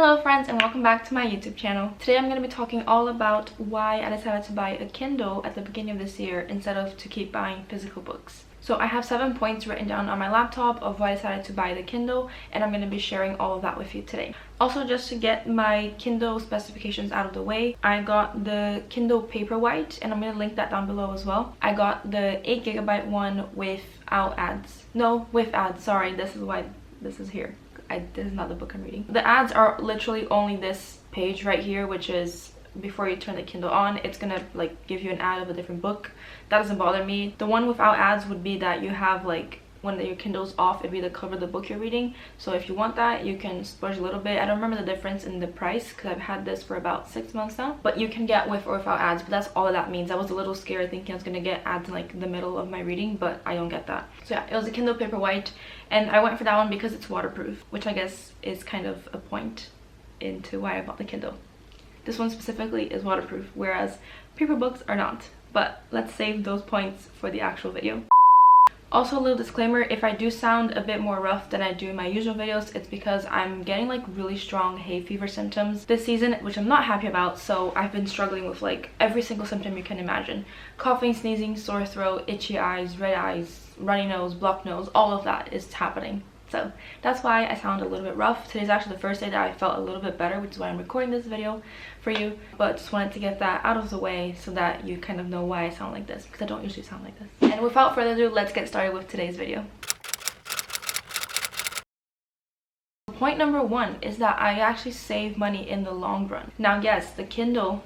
Hello friends, and welcome back to my YouTube channel. Today I'm going to be talking all about why I decided to buy a Kindle at the beginning of this year instead of to keep buying physical books. So I have 7 points written down on my laptop of why I decided to buy the Kindle, and I'm going to be sharing all of that with you today. Also, just to get my Kindle specifications out of the way, I got the Kindle Paperwhite, and I'm going to link that down below as well. I got the 8GB one without ads. No, with ads, sorry, this is why this is here. This is not the book I'm reading. The ads are literally only this page right here, which is before you turn the Kindle on. It's gonna like give you an ad of a different book. That doesn't bother me. The one without ads would be that you have like when your Kindle's off, it'd be the cover of the book you're reading. So if you want that, you can splurge a little bit. I don't remember the difference in the price because I've had this for about 6 months now, but you can get with or without ads, but that's all that means. I was a little scared thinking I was gonna get ads in like the middle of my reading, but I don't get that. So yeah, it was a Kindle Paperwhite, and I went for that one because it's waterproof, which I guess is kind of a point into why I bought the Kindle. This one specifically is waterproof, whereas paper books are not. But let's save those points for the actual video. Also, a little disclaimer, if I do sound a bit more rough than I do in my usual videos, it's because I'm getting like really strong hay fever symptoms this season, which I'm not happy about. So I've been struggling with like every single symptom you can imagine. Coughing, sneezing, sore throat, itchy eyes, red eyes, runny nose, blocked nose, all of that is happening. So that's why I sound a little bit rough. Today's actually the first day that I felt a little bit better, which is why I'm recording this video for you. But just wanted to get that out of the way so that you kind of know why I sound like this, because I don't usually sound like this. And without further ado, let's get started with today's video. Point number 1 is that I actually save money in the long run. Now yes, the Kindle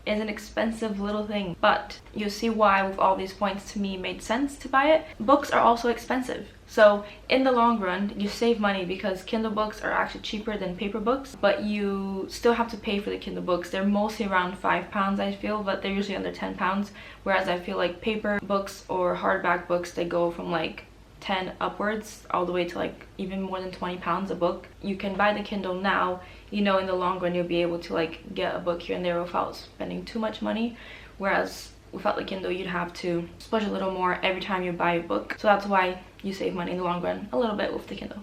is an expensive little thing, but you'll see why with all these points to me made sense to buy it. Books are also expensive, so in the long run you save money because Kindle books are actually cheaper than paper books, but you still have to pay for the Kindle books. They're mostly around £5 I feel, but they're usually under £10, whereas I feel like paper books or hardback books, they go from like 10 upwards all the way to like even more than £20 a book. You can buy the Kindle now, you know, in the long run you'll be able to like get a book here and there without spending too much money, whereas without the Kindle you'd have to splurge a little more every time you buy a book. So that's why you save money in the long run a little bit with the Kindle.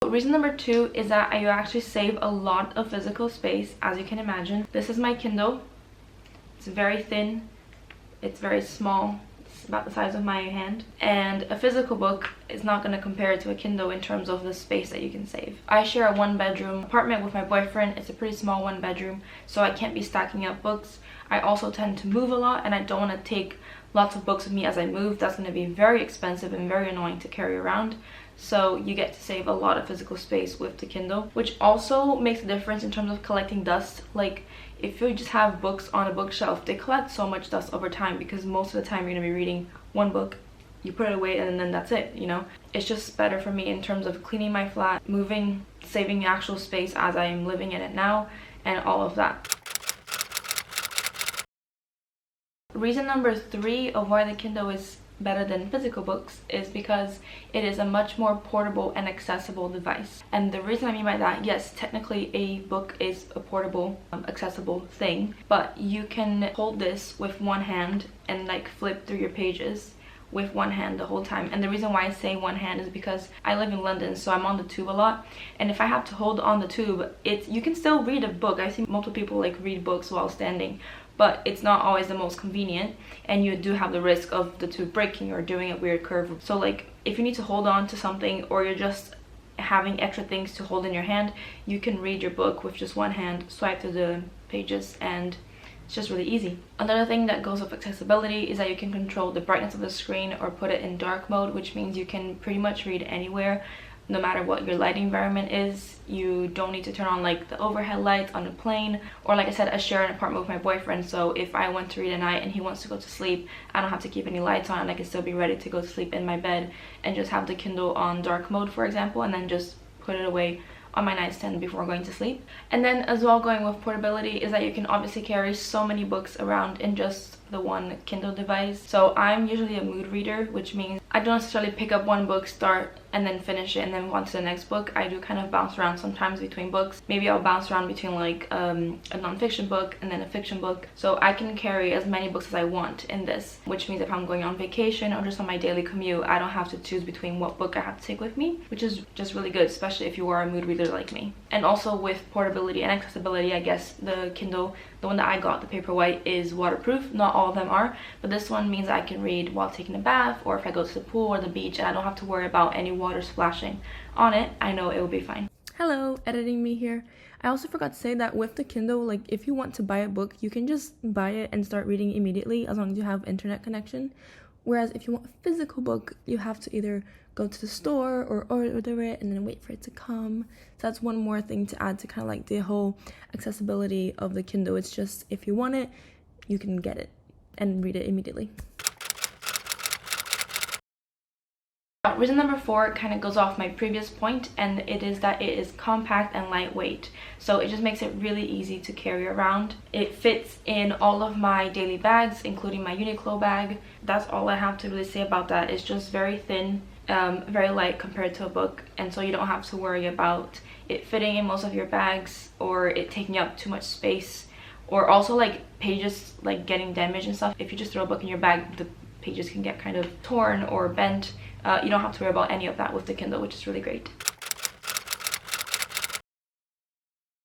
Reason number 2 is that you actually save a lot of physical space. As you can imagine, this is my Kindle. It's very thin, it's very small, about the size of my hand, and a physical book is not going to compare to a Kindle in terms of the space that you can save. I share a 1-bedroom apartment with my boyfriend. It's a pretty small 1-bedroom, so I can't be stacking up books. I also tend to move a lot, and I don't want to take lots of books with me as I move. That's going to be very expensive and very annoying to carry around. So you get to save a lot of physical space with the Kindle, which also makes a difference in terms of collecting dust. Like if you just have books on a bookshelf, they collect so much dust over time because most of the time you're going to be reading one book, you put it away, and then that's it, you know. It's just better for me in terms of cleaning my flat, moving, saving actual space as I am living in it now, and all of that. Reason number 3 of why the Kindle is better than physical books is because it is a much more portable and accessible device. And the reason I mean by that, yes, technically a book is a portable, accessible thing, but you can hold this with one hand and like flip through your pages with one hand the whole time. And the reason why I say one hand is because I live in London, so I'm on the tube a lot, and if I have to hold on the tube, you can still read a book. I've seen multiple people like read books while standing, but it's not always the most convenient, and you do have the risk of the tube breaking or doing a weird curve. So like if you need to hold on to something, or you're just having extra things to hold in your hand, you can read your book with just one hand, swipe through the pages, and it's just really easy. Another thing that goes with accessibility is that you can control the brightness of the screen or put it in dark mode, which means you can pretty much read anywhere, no matter what your lighting environment is. You don't need to turn on like the overhead lights on a plane, or like I said, I share an apartment with my boyfriend, so if I want to read at night and he wants to go to sleep, I don't have to keep any lights on, and I can still be ready to go to sleep in my bed and just have the Kindle on dark mode, for example, and then just put it away on my nightstand before going to sleep. And then as well, going with portability is that you can obviously carry so many books around in just the one Kindle device. So I'm usually a mood reader, which means I don't necessarily pick up one book, start and then finish it and then move on to the next book. I do kind of bounce around sometimes between books. Maybe I'll bounce around between like a non-fiction book and then a fiction book, so I can carry as many books as I want in this, which means if I'm going on vacation or just on my daily commute, I don't have to choose between what book I have to take with me, which is just really good, especially if you are a mood reader like me. And also with portability and accessibility, I guess the Kindle, the one that I got, the Paperwhite, is waterproof. Not all of them are, but this one means I can read while taking a bath or if I go to the pool or the beach, and I don't have to worry about any water splashing on it. I know it will be fine. Hello, editing me here. I also forgot to say that with the Kindle, like if you want to buy a book, you can just buy it and start reading immediately as long as you have internet connection. Whereas if you want a physical book, you have to either go to the store or order it and then wait for it to come. So that's one more thing to add to kind of like the whole accessibility of the Kindle. It's just if you want it, you can get it and read it immediately. Reason number 4 kind of goes off my previous point, and it is that it is compact and lightweight. So it just makes it really easy to carry around. It fits in all of my daily bags, including my Uniqlo bag. That's all I have to really say about that. It's just very thin, very light compared to a book, and so you don't have to worry about it fitting in most of your bags or it taking up too much space, or also like pages like getting damaged and stuff. If you just throw a book in your bag, the pages can get kind of torn or bent. You don't have to worry about any of that with the Kindle, which is really great.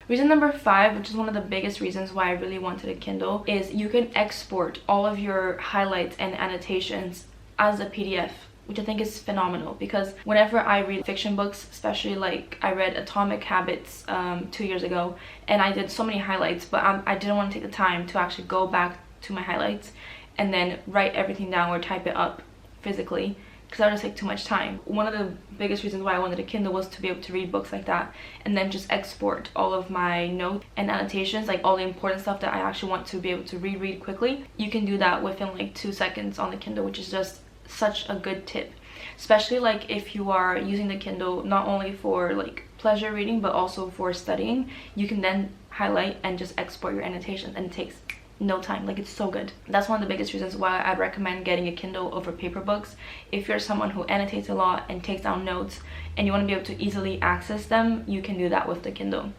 Reason number 5, which is one of the biggest reasons why I really wanted a Kindle, is you can export all of your highlights and annotations as a PDF, which I think is phenomenal, because whenever I read fiction books, especially like I read Atomic Habits 2 years ago, and I did so many highlights, but I didn't want to take the time to actually go back to my highlights and then write everything down or type it up physically, because that would just take too much time. One of the biggest reasons why I wanted a Kindle was to be able to read books like that and then just export all of my notes and annotations, like all the important stuff that I actually want to be able to reread quickly. You can do that within like 2 seconds on the Kindle, which is just such a good tip, especially like if you are using the Kindle not only for like pleasure reading but also for studying. You can then highlight and just export your annotations, and it takes no time. Like, it's so good. That's one of the biggest reasons why I'd recommend getting a Kindle over paper books. If you're someone who annotates a lot and takes down notes and you want to be able to easily access them, you can do that with the Kindle.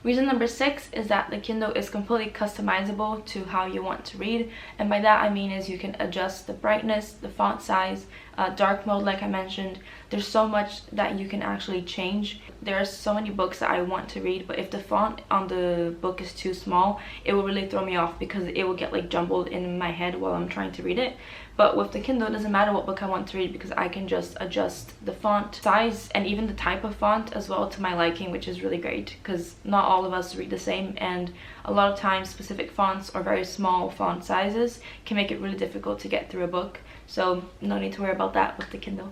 Reason number 6 is that the Kindle is completely customizable to how you want to read, and by that I mean is you can adjust the brightness, the font size, dark mode like I mentioned. There's so much that you can actually change. There are so many books that I want to read, but if the font on the book is too small, it will really throw me off because it will get like jumbled in my head while I'm trying to read it. But with the Kindle, it doesn't matter what book I want to read because I can just adjust the font size and even the type of font as well to my liking, which is really great because not all of us read the same, and a lot of times specific fonts or very small font sizes can make it really difficult to get through a book. So no need to worry about that with the Kindle.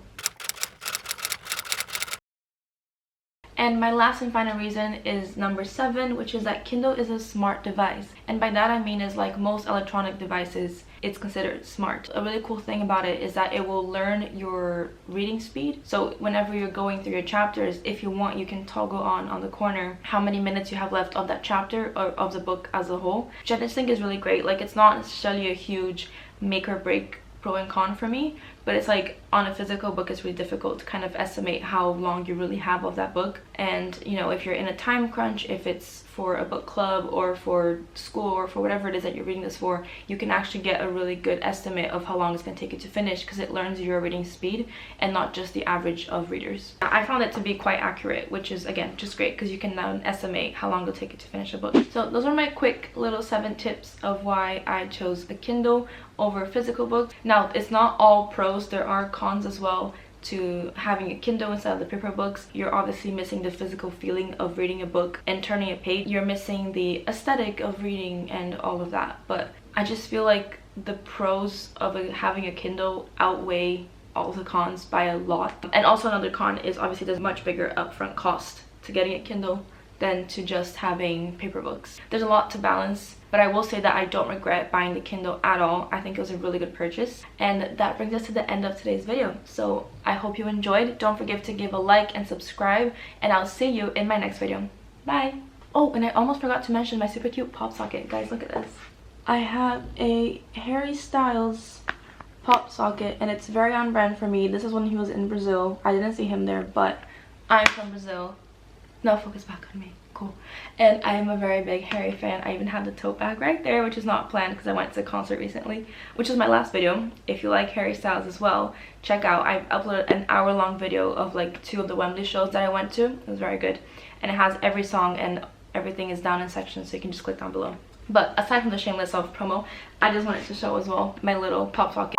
And my last and final reason is number 7, which is that Kindle is a smart device. And by that I mean is, like most electronic devices, it's considered smart. A really cool thing about it is that it will learn your reading speed. So whenever you're going through your chapters, if you want, you can toggle on the corner how many minutes you have left of that chapter or of the book as a whole, which I just think is really great. Like, it's not necessarily a huge make or break pro and con for me, but it's like on a physical book it's really difficult to kind of estimate how long you really have of that book. And you know, if you're in a time crunch, if it's for a book club or for school or for whatever it is that you're reading this for, you can actually get a really good estimate of how long it's going to take you to finish because it learns your reading speed and not just the average of readers. I found it to be quite accurate, which is again just great because you can now estimate how long it'll take you to finish a book. So those are my quick little 7 tips of why I chose a Kindle over physical books. Now, it's not all pros, there are cons as well to having a Kindle instead of the paper books. You're obviously missing the physical feeling of reading a book and turning a page. You're missing the aesthetic of reading and all of that. But I just feel like the pros of having a Kindle outweigh all the cons by a lot. And also another con is obviously there's much bigger upfront cost to getting a Kindle than to just having paper books. There's a lot to balance, but I will say that I don't regret buying the Kindle at all. I think it was a really good purchase. And that brings us to the end of today's video. So I hope you enjoyed. Don't forget to give a like and subscribe, and I'll see you in my next video. Bye! Oh, and I almost forgot to mention my super cute pop socket. Guys, look at this. I have a Harry Styles pop socket, and it's very on brand for me. This is when he was in Brazil. I didn't see him there, but I'm from Brazil. Now focus back on me. Cool. And I am a very big Harry fan. I even have the tote bag right there, which is not planned because I went to a concert recently, which is my last video. If you like Harry Styles as well, check out, I uploaded an hour-long video of like 2 of the Wembley shows that I went to. It was very good, and it has every song and everything is down in sections, so you can just click down below. But aside from the shameless self promo, I just wanted to show as well my little pop socket